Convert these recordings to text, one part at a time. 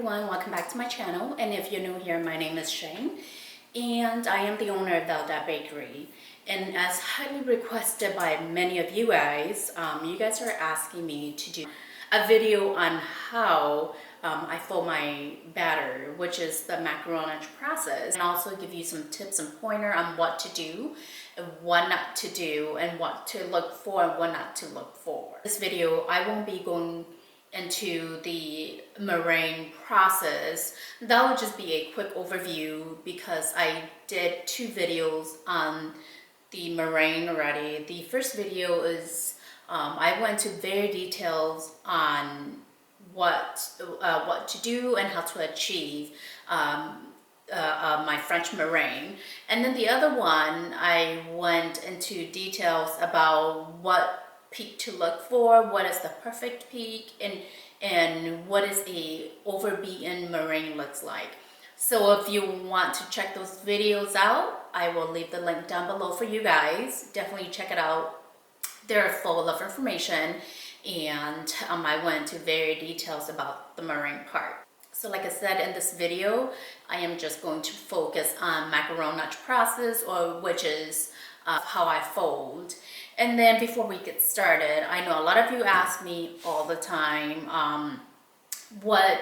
everyone, welcome back to my channel. And if you're new here, my name is Shane and I am the owner of Velda Bakery. And as highly requested by many of you guys are asking me to do a video on how I fold my batter, which is the macaronage process, and also give you some tips and pointer on what to do and what not to do and what to look for and what not to look for. This video, I won't be going into the meringue process. That will just be a quick overview because I did 2 videos on the meringue already. The first video is I went into very details on what to do and how to achieve my French meringue, and then the other one I went into details about what peak to look for, what is the perfect peak, and what is a overbeaten meringue looks like. So if you want to check those videos out, I will leave the link down below for you guys. Definitely check it out. They're full of information, and I went into very details about the meringue part. So like I said, in this video, I am just going to focus on macaronage process, or which is how I fold. And then before we get started, I know a lot of you ask me all the time what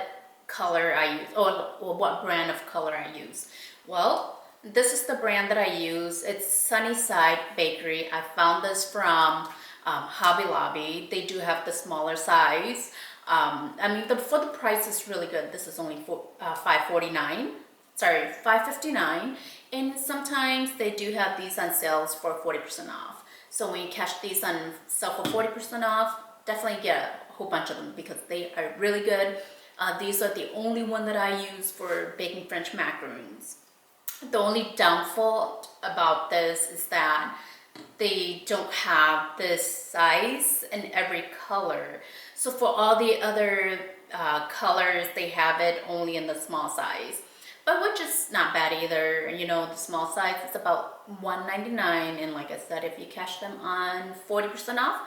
color I use, or what brand of color I use. Well, this is the brand that I use. It's Sunnyside Bakery. I found this from Hobby Lobby. They do have the smaller size. I mean, for the price is really good. This is only $5.49. Sorry, $5.59. And sometimes they do have these on sales for 40% off. So when you catch these on sale for 40% off, definitely get a whole bunch of them because they are really good. These are the only one that I use for baking French macaroons. The only downfall about this is that they don't have this size in every color. So for all the other colors, they have it only in the small size. But which is not bad either. You know, the small size is about $1.99, and like I said, if you catch them on 40% off,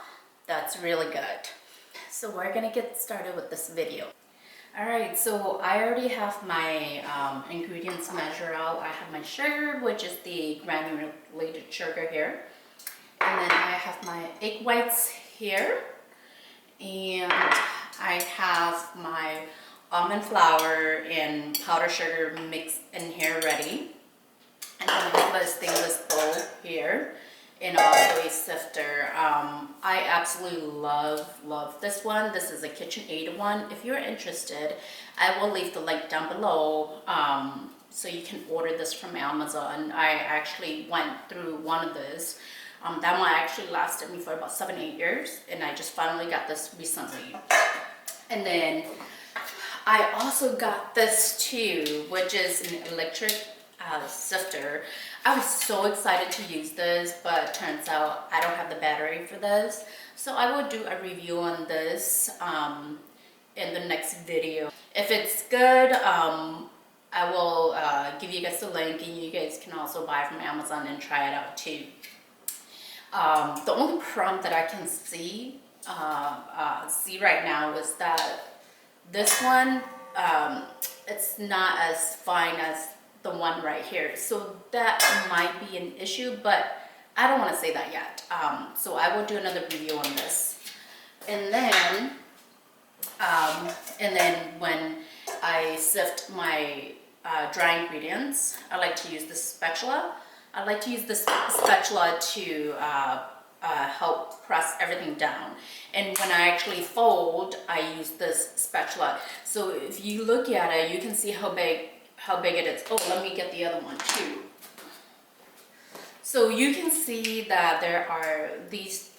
that's really good. So we're gonna get started with this video. Alright, so I already have my ingredients measured out. I have my sugar, which is the granulated sugar here. And then I have my egg whites here. And I have my almond flour and powdered sugar mixed in here ready. And then I have a stainless bowl here and also a sifter. I absolutely love this one. This is a KitchenAid one. If you're interested, I will leave the link down below so you can order this from Amazon. I actually went through one of these. That one actually lasted me for about 7-8 years, and I just finally got this recently. And then I also got this too, which is an electric sifter. I was so excited to use this, but turns out I don't have the battery for this. So I will do a review on this in the next video. If it's good, I will give you guys the link, and you guys can also buy from Amazon and try it out too. The only problem that I can see right now is that this one, it's not as fine as the one right here. So that might be an issue, but I don't want to say that yet. So I will do another review on this. And then when I sift my dry ingredients, I like to use this spatula. I like to use this spatula to help press everything down. And when I actually fold, I use this spatula. So if you look at it, you can see how big it is. Oh, let me get the other one too. So you can see that there are these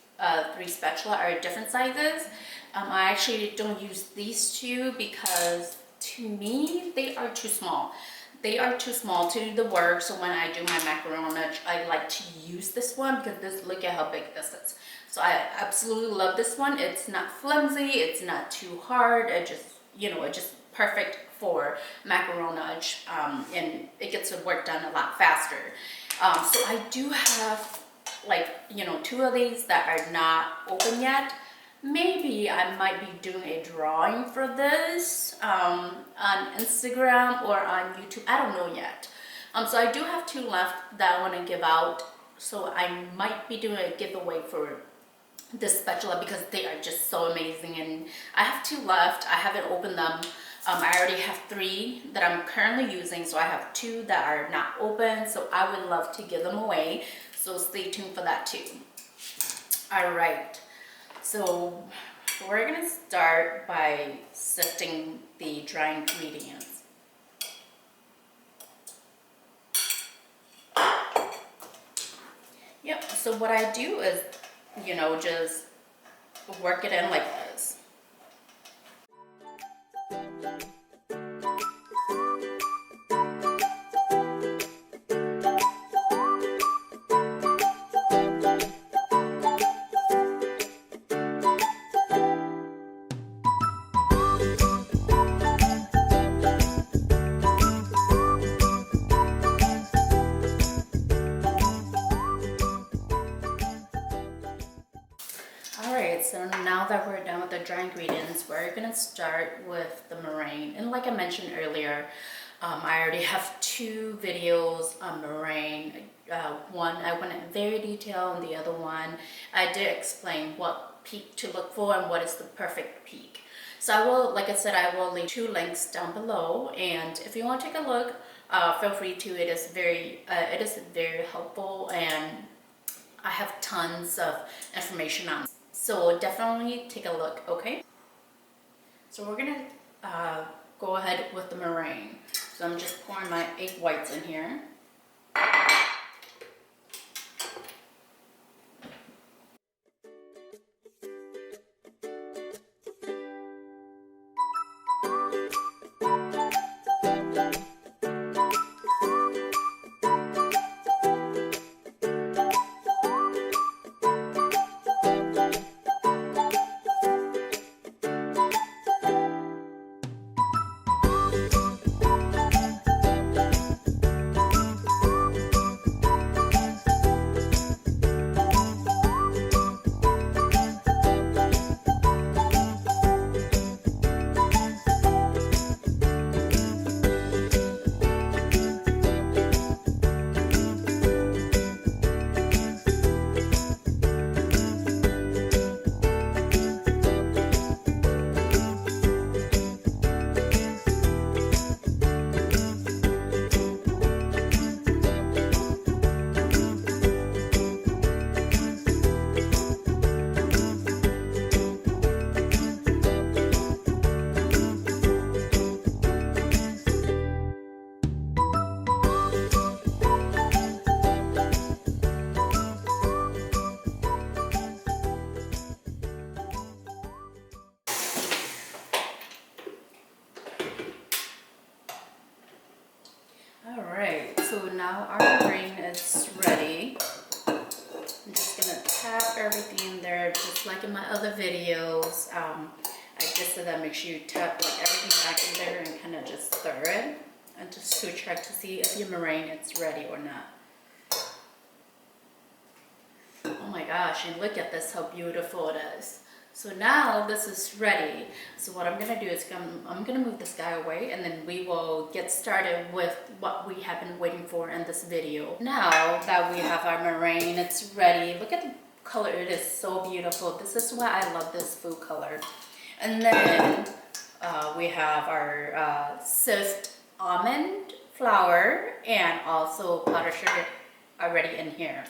3 spatula are different sizes. I actually don't use these 2 because to me they are too small. They are too small to do the work. So when I do my macaronage, I like to use this one because look at how big this is. So I absolutely love this one. It's not flimsy, it's not too hard. It just, it's just perfect for macaronage, and it gets the work done a lot faster. So I do have 2 of these that are not open yet. maybe I might be doing a drawing for this on Instagram or on YouTube. I don't know yet. So I do have 2 left that I want to give out. So I might be doing a giveaway for this spatula because they are just so amazing, and I have 2 left. I haven't opened them. I already have 3 that I'm currently using, so I have 2 that are not open, so I would love to give them away, so stay tuned for that too. All right, so we're gonna start by sifting the dry ingredients. Yep, so what I do is, just work it in like this. So now that we're done with the dry ingredients, we're gonna start with the meringue. And like I mentioned earlier, I already have 2 videos on meringue. One I went in very detail, and the other one I did explain what peak to look for and what is the perfect peak. So I will, like I said, I will leave 2 links down below, and if you want to take a look, feel free to. It is very helpful, and I have tons of information on it. So definitely take a look, okay? So we're gonna go ahead with the meringue. So I'm just pouring my egg whites in here. Alright, so now our meringue is ready. I'm just gonna tap everything in there just like in my other videos. I just said that make sure you tap like everything back in there and kind of just stir it, and just to check to see if your meringue is ready or not. Oh my gosh, and look at this, how beautiful it is. So now this is ready. So what I'm gonna do is I'm gonna move this guy away, and then we will get started with what we have been waiting for in this video. Now that we have our meringue, it's ready. Look at the color, it is so beautiful. This is why I love this food color. And then we have our sieved almond flour and also powdered sugar already in here.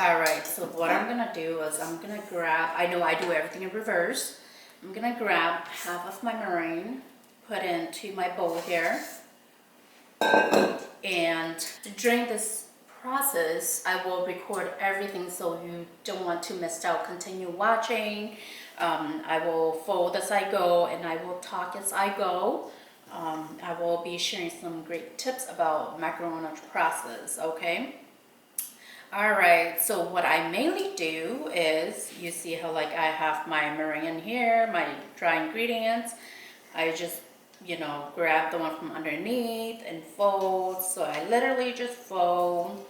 Alright, so what I'm gonna do is I'm gonna grab, I know I do everything in reverse. I'm gonna grab half of my meringue, put into my bowl here. And during this process, I will record everything so you don't want to miss out. Continue watching. I will fold as I go, and I will talk as I go. I will be sharing some great tips about macaronage process, okay? Alright, so what I mainly do is, you see how like I have my meringue in here, my dry ingredients. I just, grab the one from underneath and fold. So I literally just fold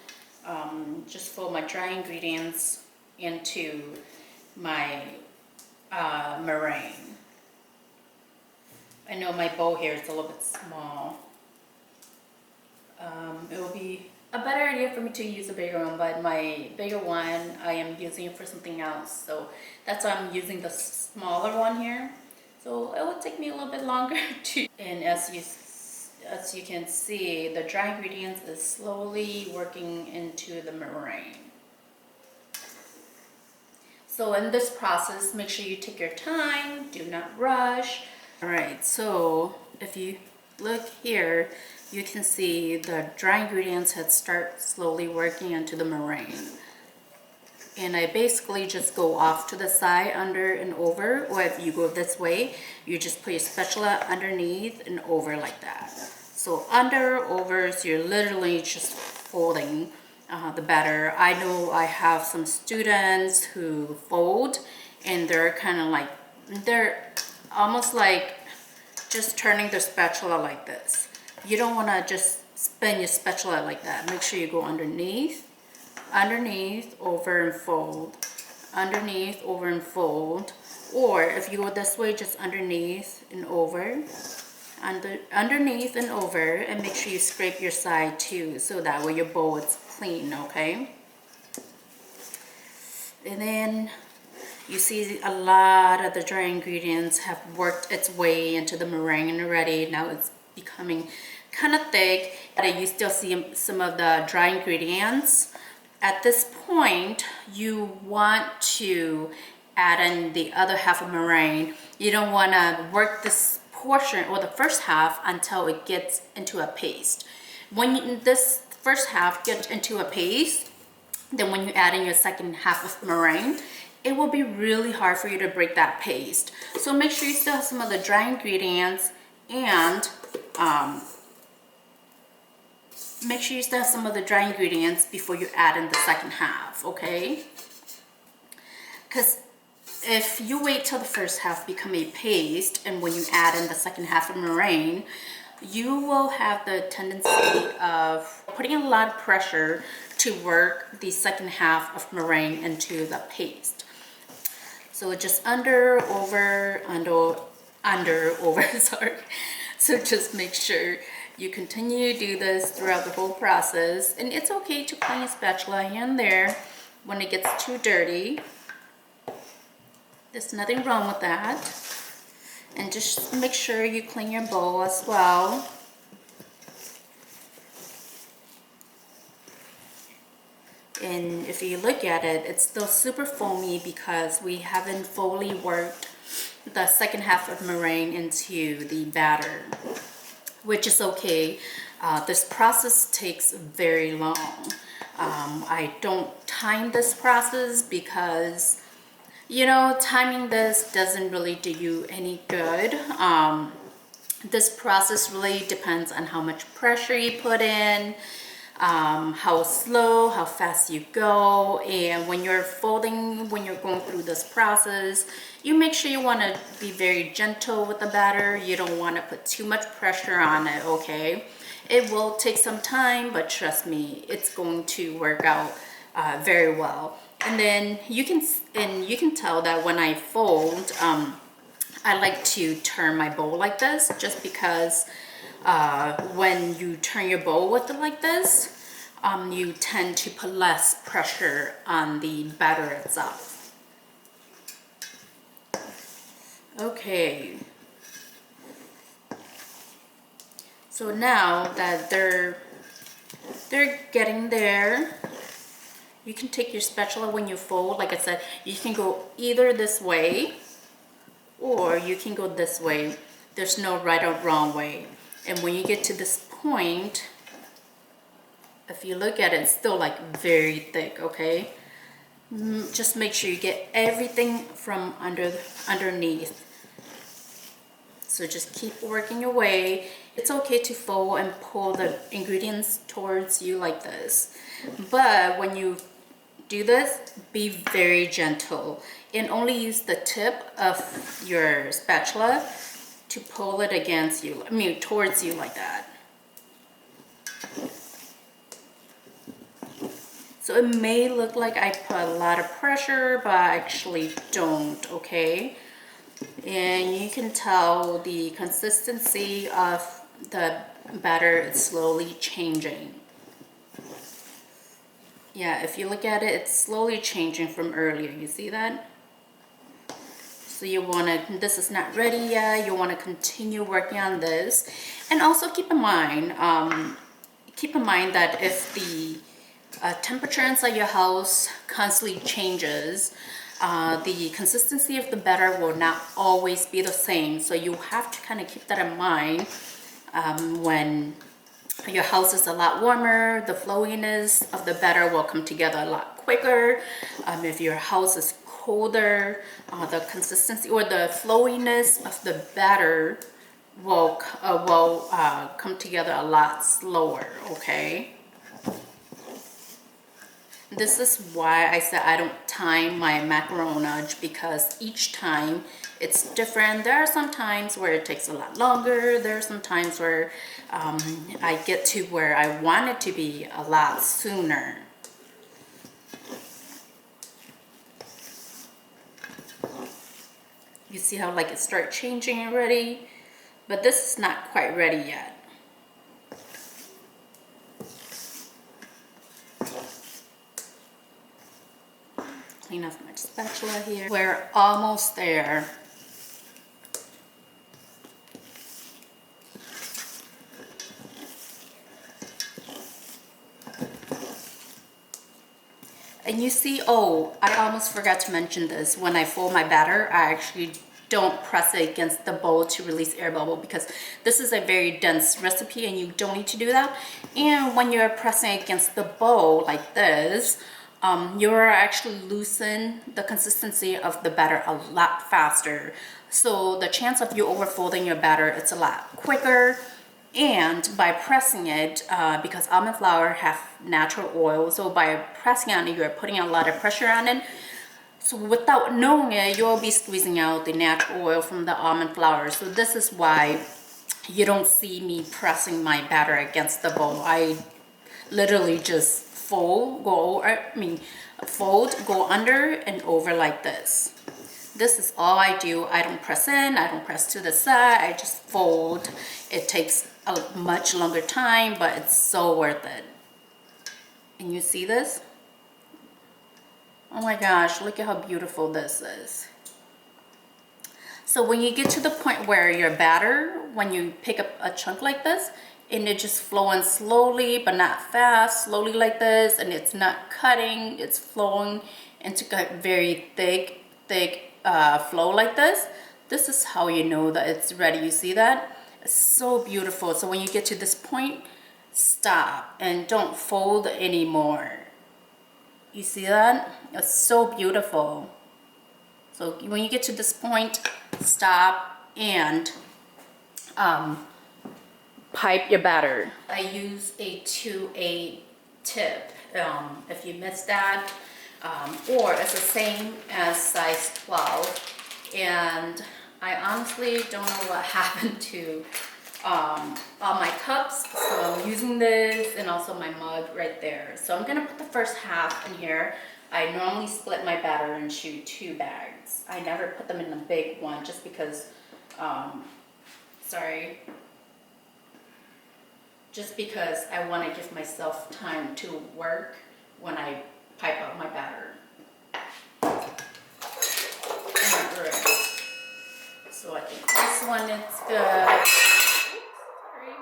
my dry ingredients into my meringue. I know my bowl here is a little bit small. It will be a better idea for me to use a bigger one, but my bigger one, I am using it for something else. So that's why I'm using the smaller one here. So it will take me a little bit longer to, and as you can see, the dry ingredients is slowly working into the meringue. So in this process, make sure you take your time, do not rush. All right, so if you look here, you can see the dry ingredients had start slowly working into the meringue. And I basically just go off to the side, under and over, or if you go this way, you just put your spatula underneath and over like that. So under, over, so you're literally just folding the batter. I know I have some students who fold, and they're kind of like, they're almost like just turning their spatula like this. You don't want to just spin your spatula like that. Make sure you go underneath, over and fold, underneath, over and fold. Or if you go this way, just underneath and over, underneath and over, and make sure you scrape your side too, so that way your bowl is clean, okay? And then you see a lot of the dry ingredients have worked its way into the meringue already. Now it's becoming kind of thick. You still see some of the dry ingredients. At this point, you want to add in the other half of meringue. You don't want to work this portion or the first half until it gets into a paste. When this first half gets into a paste, then when you add in your second half of meringue, it will be really hard for you to break that paste. So make sure you still have some of the dry ingredients, and make sure you still have some of the dry ingredients before you add in the second half, okay? Because if you wait till the first half become a paste, and when you add in the second half of meringue, you will have the tendency of putting a lot of pressure to work the second half of meringue into the paste. So just under, over, sorry. So just make sure you continue to do this throughout the whole process. And it's okay to clean your spatula here and there when it gets too dirty. There's nothing wrong with that. And just make sure you clean your bowl as well. And if you look at it, it's still super foamy because we haven't fully worked the second half of meringue into the batter, which is okay. This process takes very long. I don't time this process because, you know, timing this doesn't really do you any good. This process really depends on how much pressure you put in, how slow, how fast you go, and when you're folding, when you're going through this process, you make sure you want to be very gentle with the batter. You don't want to put too much pressure on it, okay? It will take some time, but trust me, it's going to work out very well. And then you can tell that when I fold, I like to turn my bowl like this, just because when you turn your bowl with it like this, you tend to put less pressure on the batter itself. Okay. So now that they're getting there, you can take your spatula when you fold. Like I said, you can go either this way or you can go this way. There's no right or wrong way. And when you get to this point, if you look at it, it's still like very thick, okay? Just make sure you get everything from underneath. So just keep working your way. It's okay to fold and pull the ingredients towards you like this. But when you do this, be very gentle and only use the tip of your spatula to pull it against you, towards you like that. So it may look like I put a lot of pressure, but I actually don't, okay? And you can tell the consistency of the batter is slowly changing. Yeah, if you look at it, it's slowly changing from earlier. You see that? So you wanna, this is not ready yet. You wanna continue working on this. And also keep in mind that if the temperature inside your house constantly changes, the consistency of the batter will not always be the same. So you have to kind of keep that in mind when your house is a lot warmer, the flowiness of the batter will come together a lot quicker. If your house is colder, the consistency or the flowiness of the batter will come together a lot slower, okay? This is why I said I don't time my macaronage, because each time it's different. There are some times where it takes a lot longer. There are some times where I get to where I want it to be a lot sooner. You see how like it started changing already? But this is not quite ready yet. Clean off my spatula here. We're almost there. And you see, oh, I almost forgot to mention this. When I fold my batter, I actually don't press it against the bowl to release air bubble, because this is a very dense recipe and you don't need to do that. And when you're pressing against the bowl like this, you're actually loosen the consistency of the batter a lot faster. So the chance of you overfolding your batter, it's a lot quicker. And by pressing it, because almond flour have natural oil, so by pressing on it, you're putting a lot of pressure on it. So without knowing it, you'll be squeezing out the natural oil from the almond flour. So this is why you don't see me pressing my batter against the bowl. I literally just fold, go under and over like this. This is all I do. I don't press in, I don't press to the side, I just fold. It takes a much longer time, but it's so worth it. And you see this? Oh my gosh, look at how beautiful this is. So when you get to the point where your batter, when you pick up a chunk like this, and it just flowing slowly but not fast, slowly like this, and it's not cutting, it's flowing into a very thick flow like this. This is how you know that it's ready. You see that? It's so beautiful. So when you get to this point, stop and don't fold anymore. You see that? It's so beautiful. So when you get to this point, stop and pipe your batter. I use a 2/8 tip. If you missed that, or it's the same as size 12. And I honestly don't know what happened to all my cups, so I'm using this and also my mug right there. So I'm gonna put the first half in here. I normally split my batter into 2 bags. I never put them in the big one just because, just because I want to give myself time to work when I pipe out my batter. So I think this one is good. Sorry.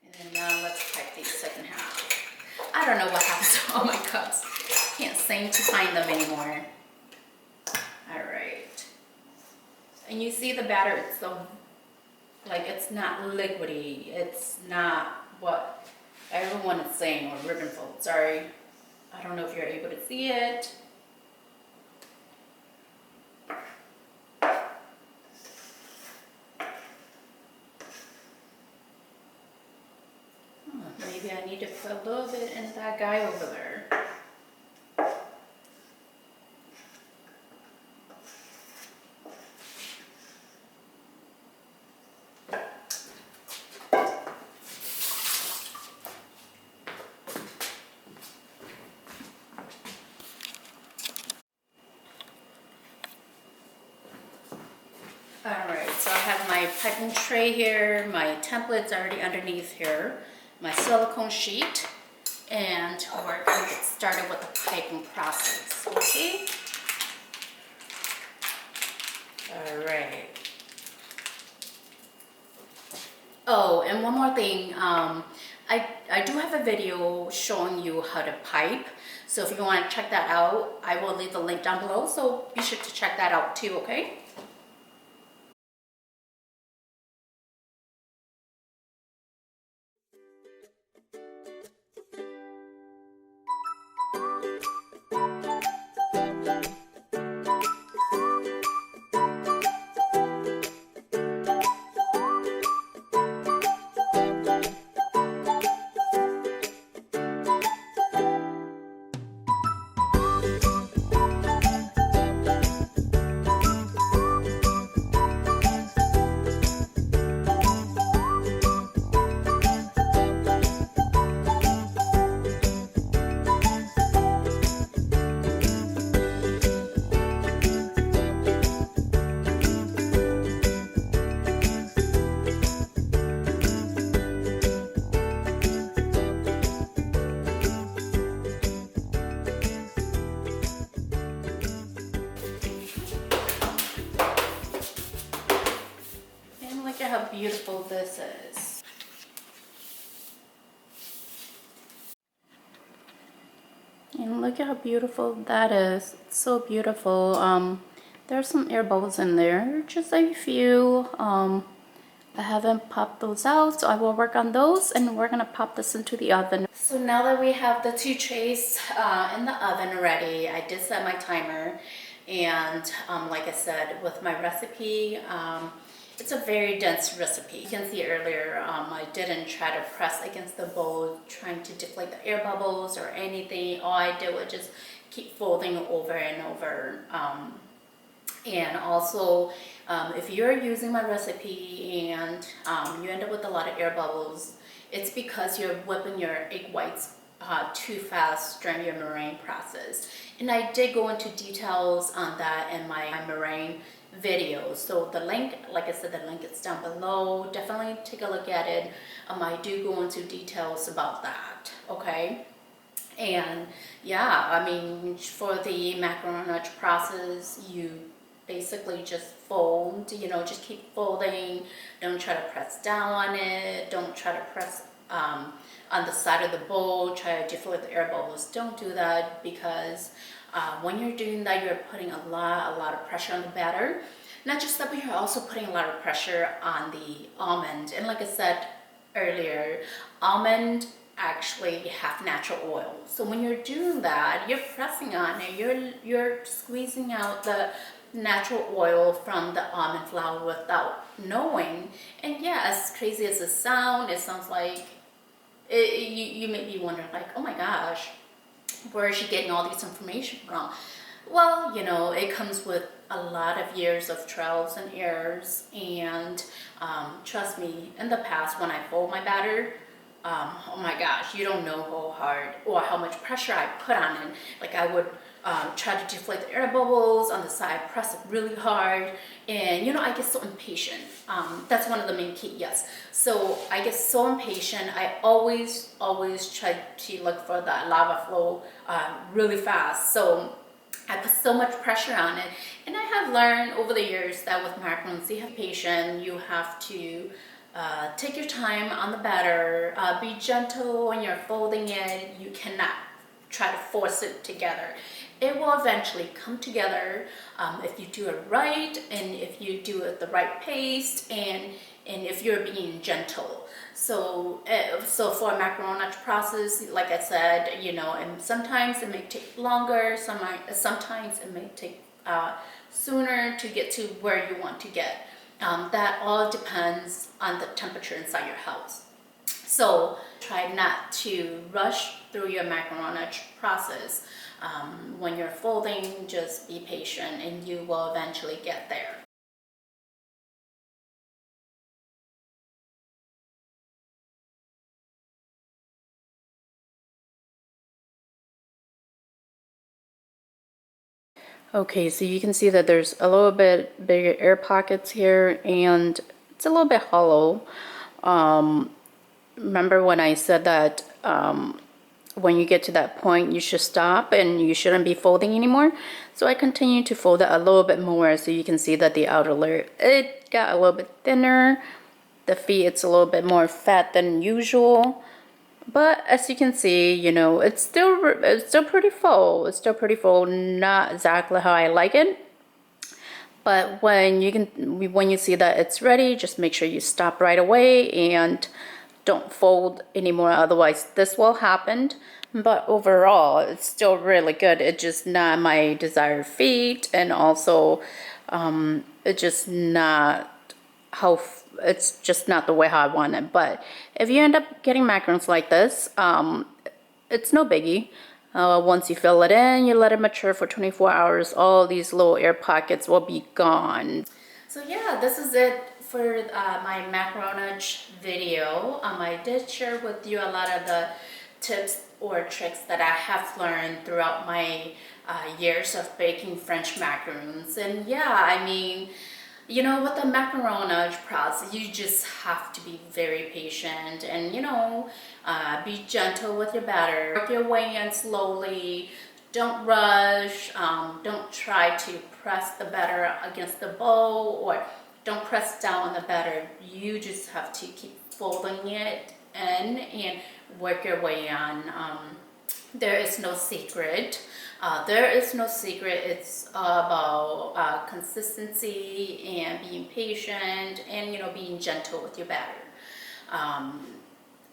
And then now let's pipe the second half. I don't know what happened to all my cups. Can't seem to find them anymore. All right. And you see the batter, it's so, like, it's not liquidy. It's not what everyone is saying, or ribbon fold. Sorry. I don't know if you're able to see it. Maybe I need to put a little bit in that guy over there. piping tray here, my template's already underneath here, my silicone sheet, and we're going to get started with the piping process, okay? All right. Oh, and one more thing, I do have a video showing you how to pipe, so if you want to check that out, I will leave the link down below, so be sure to check that out too, okay? And look at how beautiful this is. And look at how beautiful that is. It's so beautiful. There's some air bubbles in there, just a few. I haven't popped those out, so I will work on those, and we're gonna pop this into the oven. So now that we have the 2 trays in the oven ready, I did set my timer, and like I said, with my recipe, it's a very dense recipe. You can see earlier, I didn't try to press against the bowl, trying to deflate the air bubbles or anything. All I did was just keep folding over and over. And also, if you're using my recipe and you end up with a lot of air bubbles, it's because you're whipping your egg whites too fast during your meringue process. And I did go into details on that in my meringue video. So the link, like I said, the link is down below. Definitely take a look at it. I do go into details about that, okay? And yeah, I mean, for the macaronage process, you basically just fold, you know, just keep folding. Don't try to press down on it. Don't try to press on the side of the bowl, try to deflate the air bubbles. Don't do that, because when you're doing that, you're putting a lot of pressure on the batter. Not just that, but you're also putting a lot of pressure on the almond. And like I said earlier, almond actually have natural oil. So when you're doing that, you're pressing on it, you're squeezing out the natural oil from the almond flour without knowing. And yeah, as crazy as it sounds like you may be wondering, like, oh my gosh, where is she getting all this information from? Well, you know, it comes with a lot of years of trials and errors, and trust me, in the past when I fold my batter, oh my gosh, you don't know how hard or how much pressure I put on it. Like I would try to deflate the air bubbles on the side, press it really hard, and you know, I get so impatient. That's one of the main key, yes. So I get so impatient, I always try to look for that lava flow really fast. So I put so much pressure on it, and I have learned over the years that with macarons, you have patience, you have to take your time on the batter, be gentle when you're folding it. You cannot try to force it together. It will eventually come together if you do it right, and if you do it the right pace, and if you're being gentle. So for a macaronage process, like I said, you know, and sometimes it may take longer, sometimes it may take sooner to get to where you want to get. That all depends on the temperature inside your house. So try not to rush through your macaronage process. When you're folding, just be patient and you will eventually get there. Okay, so you can see that there's a little bit bigger air pockets here, and it's a little bit hollow. Remember when I said that when you get to that point, you should stop and you shouldn't be folding anymore. So I continue to fold it a little bit more, so you can see that the outer layer, it got a little bit thinner. The feet, it's a little bit more fat than usual. But as you can see, you know, it's still pretty full. It's still pretty full, not exactly how I like it. But when you see that it's ready, just make sure you stop right away and don't fold anymore, otherwise this will happen. But overall, it's still really good. It's just not my desired fit, and also it's just not it's just not the way how I want it. But if you end up getting macarons like this, it's no biggie. Once you fill it in, you let it mature for 24 hours, all these little air pockets will be gone. So yeah, this is it for my macaronage video. I did share with you a lot of the tips or tricks that I have learned throughout my years of baking French macarons. And yeah, I mean, you know, with the macaronage process, you just have to be very patient and, you know, be gentle with your batter. Work your way in slowly. Don't rush. Don't try to press the batter against the bowl, or don't press down on the batter. You just have to keep folding it in and work your way on. There is no secret. There is no secret. It's about consistency and being patient and, you know, being gentle with your batter.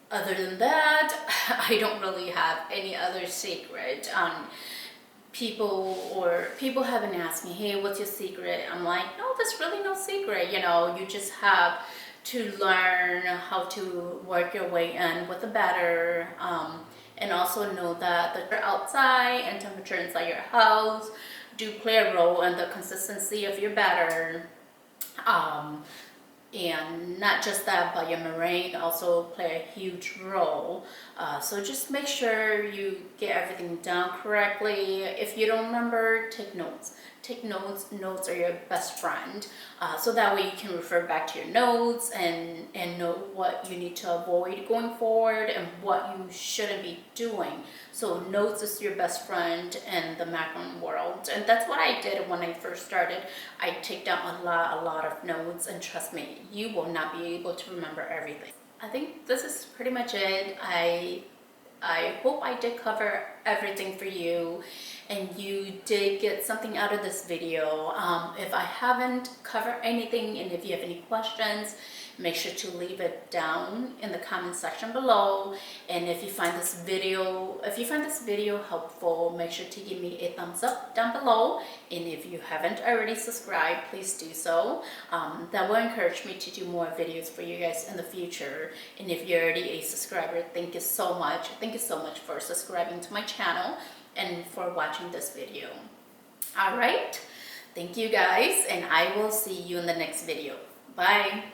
Other than that, I don't really have any other secret. People haven't asked me, hey, what's your secret? I'm like, no, there's really no secret. You know, you just have to learn how to work your way in with the batter. And also know that the temperature outside and temperature inside your house do play a role in the consistency of your batter. And not just that, but your meringue also play a huge role. So just make sure you get everything done correctly. If you don't remember, take notes. Take notes. Notes are your best friend. So that way you can refer back to your notes and know what you need to avoid going forward and what you shouldn't be doing. So notes is your best friend in the macaron world. And that's what I did when I first started. I take down a lot of notes, and trust me, you will not be able to remember everything. I think this is pretty much it. I hope I did cover everything for you and you did get something out of this video. If I haven't covered anything and if you have any questions, make sure to leave it down in the comment section below. And if you find this video helpful, make sure to give me a thumbs up down below. And if you haven't already subscribed, please do so. That will encourage me to do more videos for you guys in the future. And if you're already a subscriber, thank you so much. Thank you so much for subscribing to my channel and for watching this video. All right, thank you guys, and I will see you in the next video. Bye.